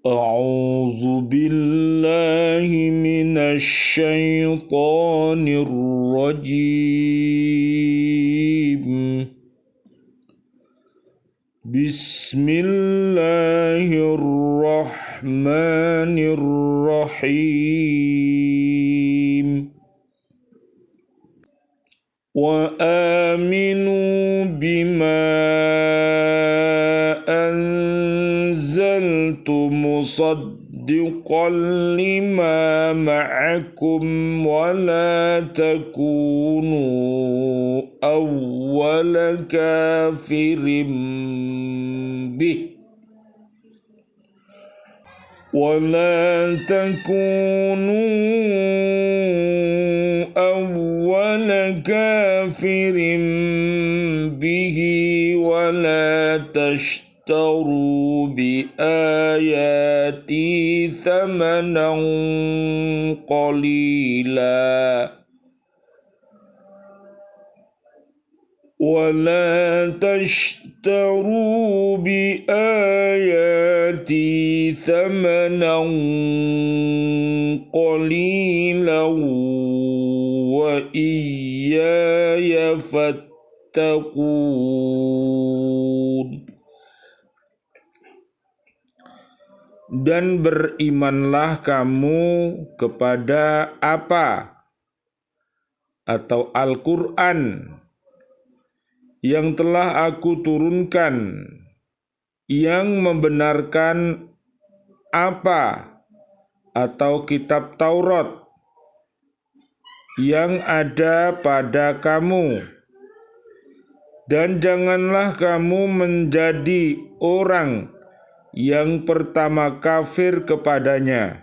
أعوذ بالله من الشيطان الرجيم بسم الله الرحمن الرحيم وآمنوا بما أنزلت مصدقا لما معكم ولا تكونوا أول كافر به ولا تشتروا بآياتي ثمنا قليلا وإياي فاتقون. Dan berimanlah kamu kepada apa atau Al-Quran yang telah aku turunkan, yang membenarkan apa atau kitab Taurat yang ada pada kamu. Dan janganlah kamu menjadi orang yang pertama kafir kepadanya.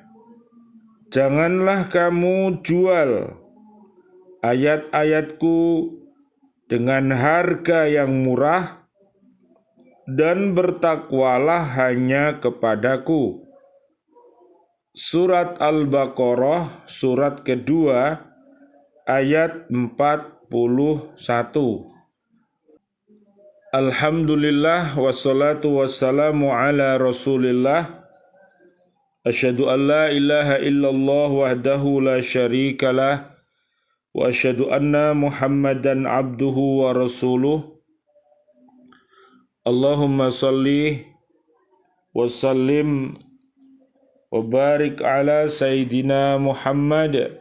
Janganlah kamu jual ayat-ayatku dengan harga yang murah, dan bertakwalah hanya kepadaku. Surat Al-Baqarah, surat kedua, ayat 41. Alhamdulillah wassalatu wassalamu ala rasulillah. Asyhadu an la ilaha illallah wahdahu la syarikalah wa asyhadu anna Muhammadan abduhu wa rasuluh. Allahumma salli wa sallim wa barik ala Sayyidina Muhammad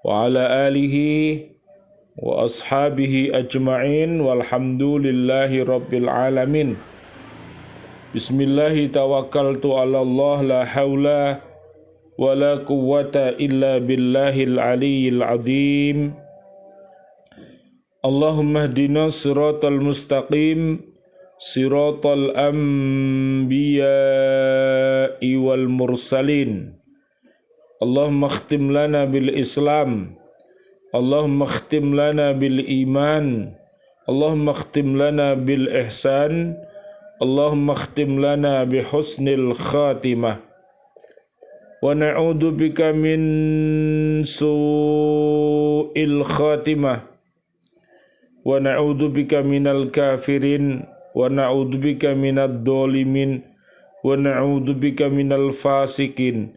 wa ala alihi wa ashabihi ajma'in walhamdulillahi rabbil alamin. Bismillahi tawakkaltu ala Allah la hawla wa la quwwata illa billahil aliyyil azim. Allahumma hdina siratal mustaqim siratal anbiya'i wal mursalin. Allahumma khtim lana bil Islam, Allahumma khtim lana bil iman, Allahumma khtim lana bil ihsan, Allahumma khtim lana bi husnil khatimah. Wa na'udzu bika min su'il khatimah, wa na'udzu bika minal kafirin, wa na'udzu bika minad dhalimin, wa na'udzu bika minal fasikin,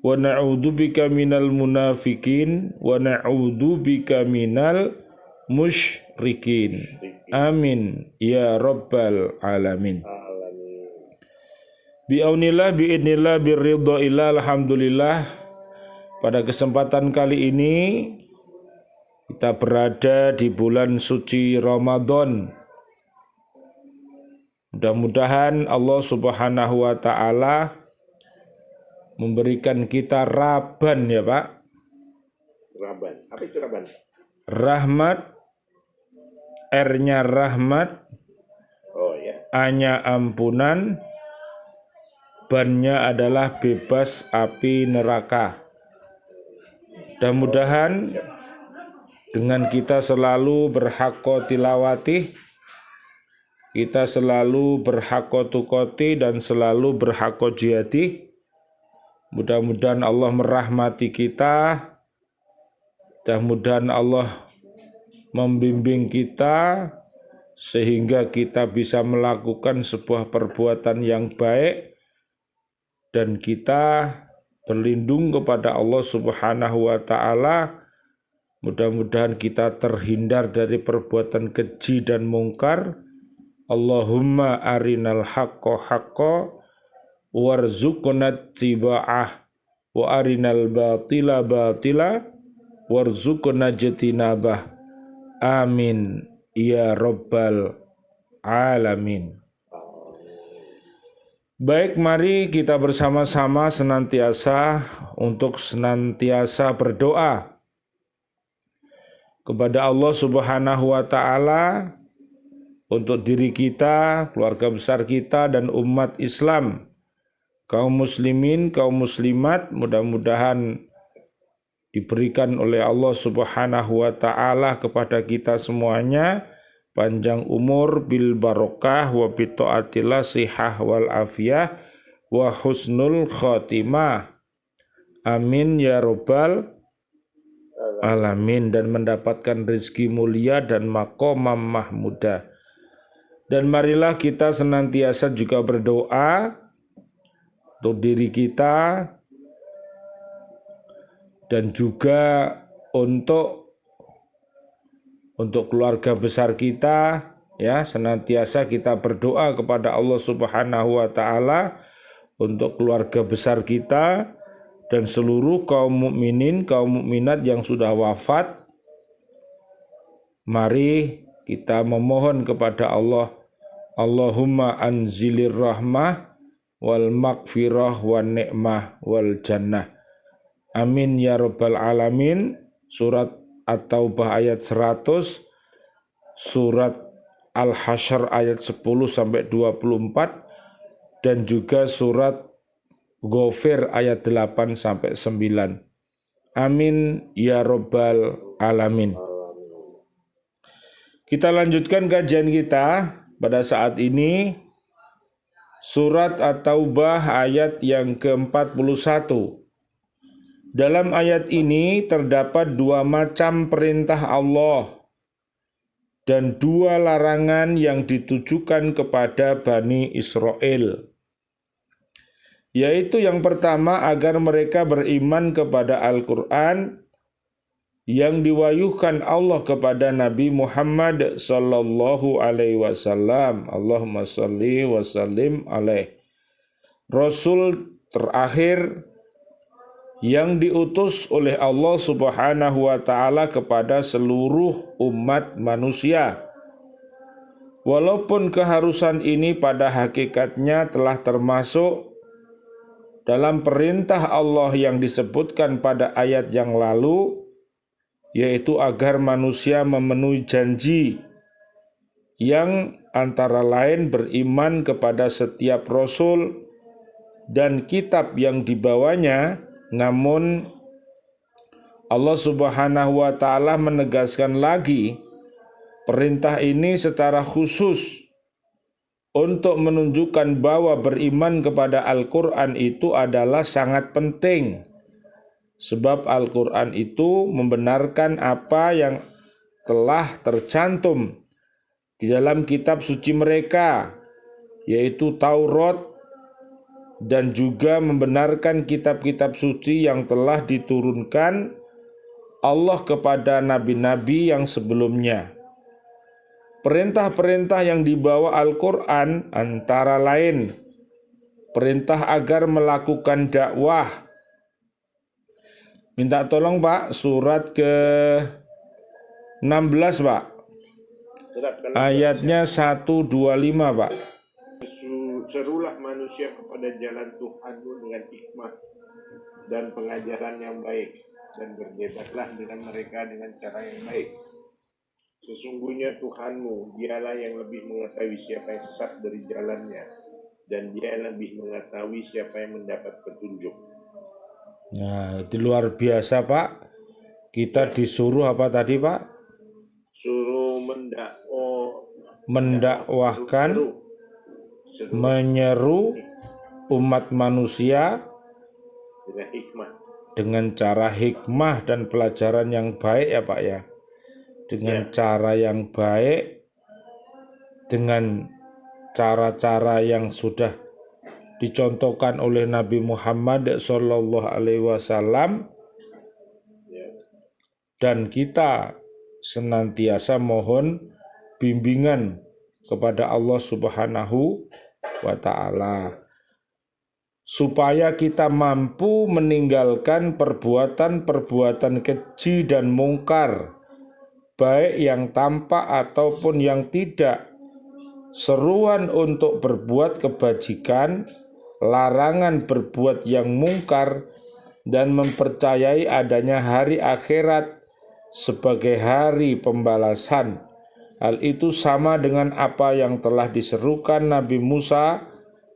wa na'udzu bika minal munafikin, wa na'udzu bika minal musyrikin. Amin ya rabbal alamin. Bi'aunillah bi'idnillah birridhaillah. Alhamdulillah, pada kesempatan kali ini kita berada di bulan suci Ramadan. Mudah-mudahan Allah Subhanahu wa taala memberikan kita raban, ya Pak. Raban. Apa itu raban? Rahmat, R-nya rahmat, Oh ya. A-nya ampunan, ban-nya adalah bebas api neraka. Mudah-mudahan dengan kita selalu berhaqqa tilawati, kita selalu berhaqqa tuqati, dan selalu berhaqqa jihati. Mudah-mudahan Allah merahmati kita, mudah-mudahan Allah membimbing kita sehingga kita bisa melakukan sebuah perbuatan yang baik dan kita berlindung kepada Allah Subhanahu wa taala. Mudah-mudahan kita terhindar dari perbuatan keji dan mungkar. Allahumma arinal haqqo haqqo warzuqna ittiba'ah wa arinal batila batila warzuqna ijtinabah. Amin ya rabbal alamin. Baik, mari kita bersama-sama senantiasa berdoa kepada Allah Subhanahu wa taala untuk diri kita, keluarga besar kita dan umat Islam, kaum muslimin, kaum muslimat, mudah-mudahan diberikan oleh Allah Subhanahu wa taala kepada kita semuanya panjang umur bil barokah wa bi taatillah sihah wal afiyah wa husnul khotimah. Amin ya rabbal alamin, dan mendapatkan rezeki mulia dan maqamah mahmudah. Dan marilah kita senantiasa juga berdoa untuk diri kita dan juga untuk keluarga besar kita, ya, senantiasa kita berdoa kepada Allah Subhanahu wa taala untuk keluarga besar kita dan seluruh kaum mukminin, kaum mukminat yang sudah wafat. Mari kita memohon kepada Allah, Allahumma anzilir rahmah wal maghfirah wan ni'mah wal jannah. Amin ya rabbal alamin. Surat At-Taubah ayat 100, surat Al-Hasyr ayat 10 sampai 24, dan juga surat Ghafir ayat 8 sampai 9. Amin ya rabbal alamin. Kita lanjutkan kajian kita pada saat ini. Surat At-Taubah ayat yang ke-41. Dalam ayat ini terdapat dua macam perintah Allah dan dua larangan yang ditujukan kepada Bani Israel. Yaitu yang pertama, agar mereka beriman kepada Al-Quran yang diwahyukan Allah kepada Nabi Muhammad sallallahu alaihi wasallam. Allahumma shalli wa sallim alaih. Rasul terakhir yang diutus oleh Allah Subhanahu wa taala kepada seluruh umat manusia. Walaupun keharusan ini pada hakikatnya telah termasuk dalam perintah Allah yang disebutkan pada ayat yang lalu, yaitu agar manusia memenuhi janji yang antara lain beriman kepada setiap rasul dan kitab yang dibawanya. Namun Allah Subhanahu wa taala menegaskan lagi perintah ini secara khusus untuk menunjukkan bahwa beriman kepada Al-Quran itu adalah sangat penting. Sebab Al-Quran itu membenarkan apa yang telah tercantum di dalam kitab suci mereka, yaitu Taurat, dan juga membenarkan kitab-kitab suci yang telah diturunkan Allah kepada nabi-nabi yang sebelumnya. Perintah-perintah yang dibawa Al-Quran antara lain perintah agar melakukan dakwah. Minta tolong Pak, surat ke-16 Pak. Ayatnya 125 Pak. Serulah manusia kepada jalan Tuhanmu dengan hikmah dan pengajaran yang baik, dan berdebatlah dengan mereka dengan cara yang baik. Sesungguhnya Tuhanmu, dialah yang lebih mengetahui siapa yang sesat dari jalannya, dan dia lebih mengetahui siapa yang mendapat petunjuk. Nah, itu luar biasa Pak. Kita disuruh apa tadi Pak? Suruh mendakwahkan, menyeru umat manusia dengan hikmah, dengan cara hikmah dan pelajaran yang baik ya Pak ya. Dengan cara yang baik, dengan cara-cara yang sudah dicontohkan oleh Nabi Muhammad Sallallahu Alaihi Wasallam, dan kita senantiasa mohon bimbingan kepada Allah Subhanahu wa Ta'ala supaya kita mampu meninggalkan perbuatan-perbuatan keji dan mungkar, baik yang tampak ataupun yang tidak, seruan untuk berbuat kebajikan, larangan berbuat yang mungkar, dan mempercayai adanya hari akhirat sebagai hari pembalasan. Hal itu sama dengan apa yang telah diserukan Nabi Musa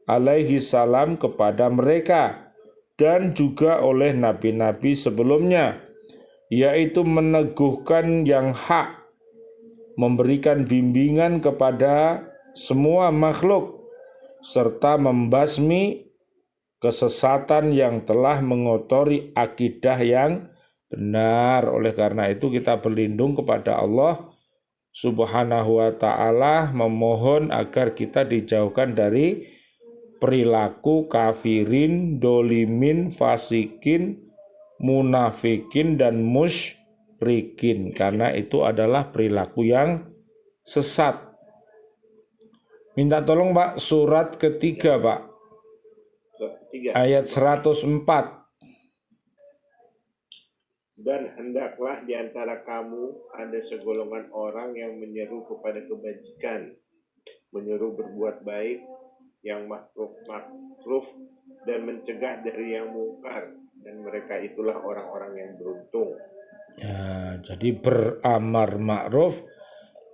alaihi salam kepada mereka dan juga oleh nabi-nabi sebelumnya, yaitu meneguhkan yang hak, memberikan bimbingan kepada semua makhluk, serta membasmi kesesatan yang telah mengotori akidah yang benar. Oleh karena itu kita berlindung kepada Allah Subhanahu wa Ta'ala, memohon agar kita dijauhkan dari perilaku kafirin, dolimin, fasikin, munafikin, dan musyrikin, karena itu adalah perilaku yang sesat. Minta tolong Pak, surat ketiga Pak, ayat 104. Dan hendaklah di antara kamu ada segolongan orang yang menyeru kepada kebajikan, menyuruh berbuat baik, yang makruf dan mencegah dari yang mungkar, dan mereka itulah orang-orang yang beruntung. Ya, jadi beramar ma'ruf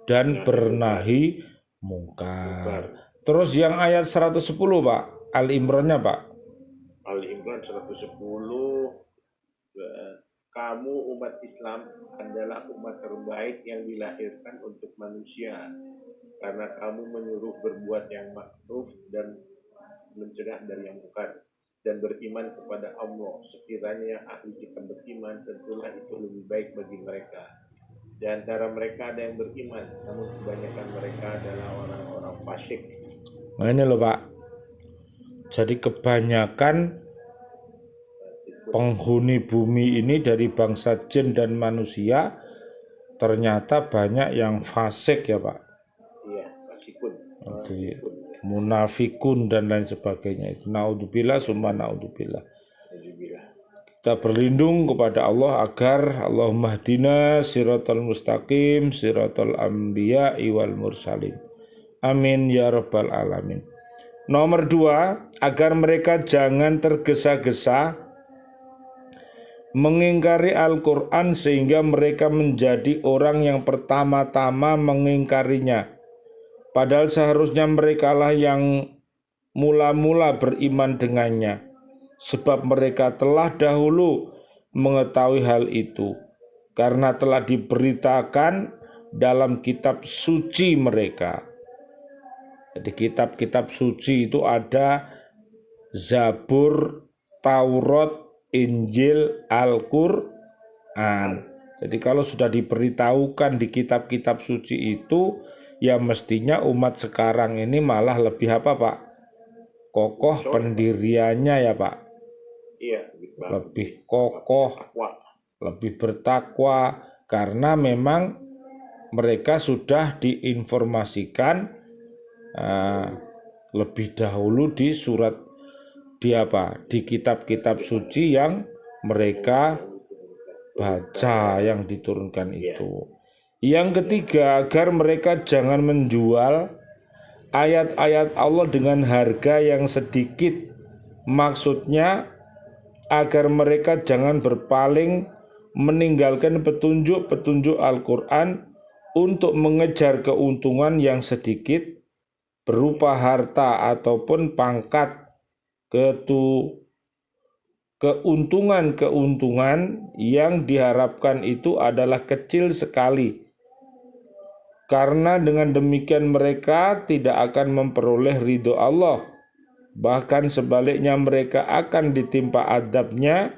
dan bernahi mungkar. Terus yang ayat 110 Pak, Al-Imrannya Pak. Al-Imran 110, kamu umat Islam adalah umat terbaik yang dilahirkan untuk manusia, karena kamu menyuruh berbuat yang makruf dan mencegah dari yang mungkar, dan beriman kepada Allah. Sekiranya ahli kitab beriman, tentulah itu lebih baik bagi mereka. Di antara mereka ada yang beriman, namun kebanyakan mereka adalah orang-orang fasik. Nah ini loh Pak, jadi kebanyakan penghuni bumi ini dari bangsa jin dan manusia ternyata banyak yang fasik ya Pak. Iya, fasikun. Jadi munafikun dan lain sebagainya. Naudzubillah summa naudzubillah. Kita berlindung kepada Allah agar Allahumma hdina siratal mustaqim siratal anbiya'i wal mursalin. Amin ya rabbal alamin. Nomor 2, agar mereka jangan tergesa-gesa mengingkari Al-Quran sehingga mereka menjadi orang yang pertama-tama mengingkarinya. Padahal seharusnya merekalah yang mula-mula beriman dengannya, sebab mereka telah dahulu mengetahui hal itu, karena telah diberitakan dalam kitab suci mereka. Jadi kitab-kitab suci itu ada Zabur, Taurat, Injil, Al-Quran. Jadi kalau sudah diberitahukan di kitab-kitab suci itu, ya mestinya umat sekarang ini malah lebih apa Pak? Kokoh pendiriannya ya Pak. Iya, lebih kokoh, lebih bertakwa, karena memang mereka sudah diinformasikan lebih dahulu di surat di kitab-kitab suci yang mereka baca, yang diturunkan itu. Yang ketiga, agar mereka jangan menjual ayat-ayat Allah dengan harga yang sedikit. Maksudnya agar mereka jangan berpaling meninggalkan petunjuk-petunjuk Al-Quran untuk mengejar keuntungan yang sedikit berupa harta ataupun pangkat. Keuntungan yang diharapkan itu adalah kecil sekali, karena dengan demikian mereka tidak akan memperoleh ridho Allah. Bahkan sebaliknya mereka akan ditimpa adabnya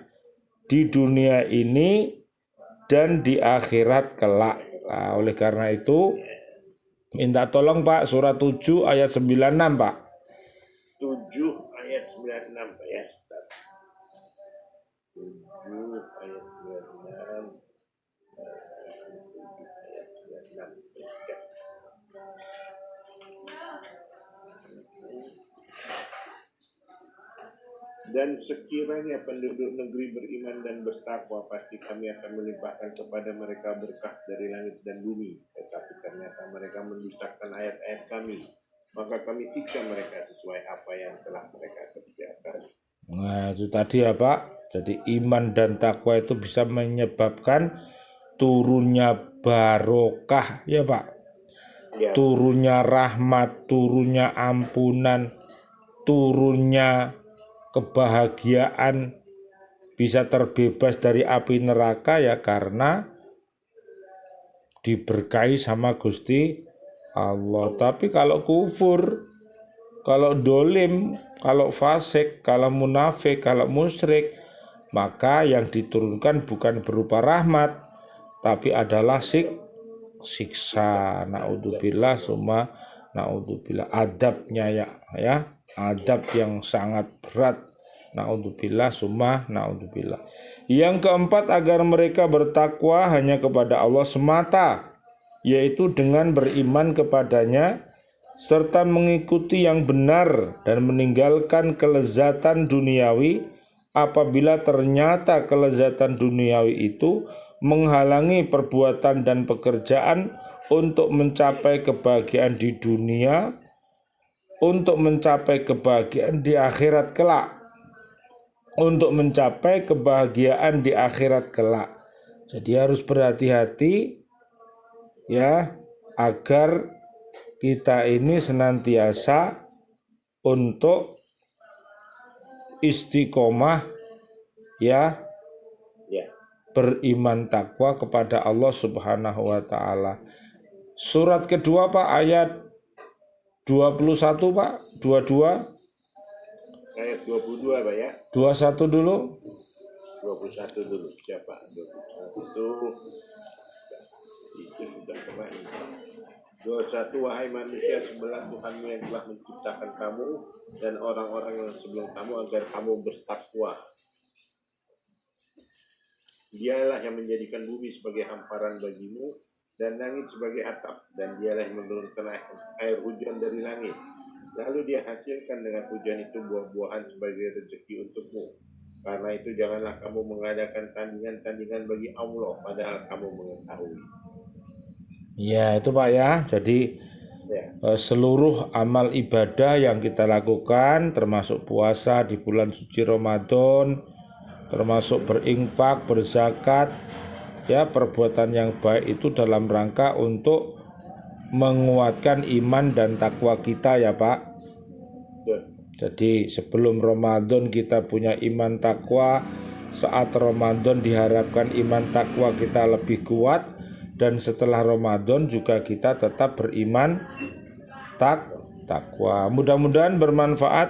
di dunia ini dan di akhirat kelak. Nah, oleh karena itu minta tolong Pak, surat 7 ayat 96 Pak. 7 ayat ayat 96 ayat 96. Dan sekiranya penduduk negeri beriman dan bertakwa, pasti kami akan melimpahkan kepada mereka berkah dari langit dan bumi. Tetapi ternyata mereka mendustakan ayat-ayat kami, maka kami siksa mereka sesuai apa yang telah mereka kerjakan. Nah, itu tadi ya Pak. Jadi iman dan takwa itu bisa menyebabkan turunnya barokah ya Pak. Ya, Turunnya rahmat, turunnya ampunan, turunnya kebahagiaan, bisa terbebas dari api neraka ya karena diberkahi sama Gusti Allah. Tapi kalau kufur, kalau dolim, kalau fasik, kalau munafik, kalau musyrik, maka yang diturunkan bukan berupa rahmat, tapi adalah siksa. Naudzubillah summa naudzubillah, adabnya ya adab yang sangat berat. Naudzubillah summa naudzubillah. Yang keempat, agar mereka bertakwa hanya kepada Allah semata, yaitu dengan beriman kepadanya serta mengikuti yang benar dan meninggalkan kelezatan duniawi apabila ternyata kelezatan duniawi itu menghalangi perbuatan dan pekerjaan untuk mencapai kebahagiaan di dunia, untuk mencapai kebahagiaan di akhirat kelak. Untuk mencapai kebahagiaan di akhirat kelak. Jadi harus berhati-hati ya, agar kita ini senantiasa untuk istiqomah ya, beriman takwa kepada Allah Subhanahu wa taala. Surat kedua Pak, ayat 21 Pak, 22. ayat 22 Pak ya. 21 dulu. 21 dulu. Siapa? 21. Itu sudah kemarin. 21, wahai manusia, sembahlah Tuhanmu yang telah menciptakan kamu dan orang-orang yang sebelum kamu agar kamu bertakwa. Dialah yang menjadikan bumi sebagai hamparan bagimu dan langit sebagai atap, dan dialah yang menurunkan air hujan dari langit. Lalu dia hasilkan dengan hujan itu buah-buahan sebagai rezeki untukmu. Karena itu janganlah kamu mengadakan tandingan-tandingan bagi Allah, padahal kamu mengetahui. Ya itu Pak ya, jadi seluruh amal ibadah yang kita lakukan, termasuk puasa di bulan suci Ramadan, termasuk berinfak, berzakat, ya perbuatan yang baik itu dalam rangka untuk menguatkan iman dan takwa kita ya Pak. Jadi sebelum Ramadan kita punya iman takwa, saat Ramadan diharapkan iman takwa kita lebih kuat, dan setelah Ramadan juga kita tetap beriman takwa. Mudah-mudahan bermanfaat.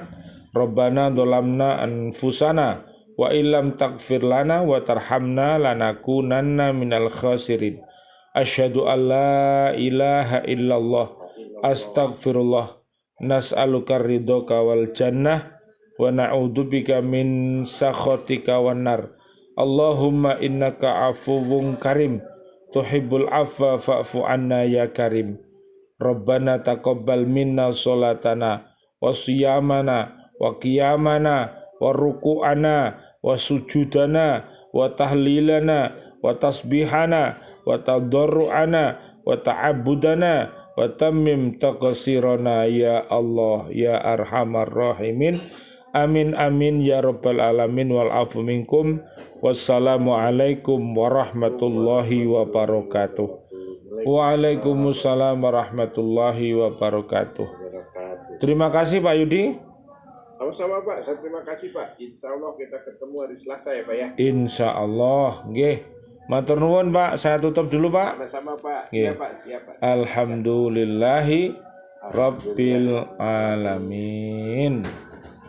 Rabbana dzalamna anfusana wa illam taghfir lana wa tarhamna lanakunanna minal khasirin. Asyhadu an la ilaha illallah astaghfirullah nas'aluka ridhoka wal jannah wa na'udzubika min sakhatika wan nar. Allahumma innaka afuwwun karim tuhibbul afwa fa'fu anna ya karim. Rabbana taqabbal minna sholatana wa siyamana wa qiyamana wa ruku'ana wa sujudana wa tahlilana wa tasbihana wa tadarru'ana wa ta'abbudana wa tammim taqsirana ya Allah ya arhamar rahimin. Amin amin ya rabbal alamin wal afu minkum. Wassalamualaikum warahmatullahi wabarakatuh. Waalaikumsalam warahmatullahi wabarakatuh. Terima kasih Pak Yudi. Sama-sama Pak, saya terima kasih Pak. Insya Allah kita ketemu hari Selasa ya Pak ya. Insya Allah, nggih. Matur nuwun Pak, saya tutup dulu Pak. Sama-sama Pak. Iya Pak, iya Pak. Alhamdulillahi Rabbil Alamin.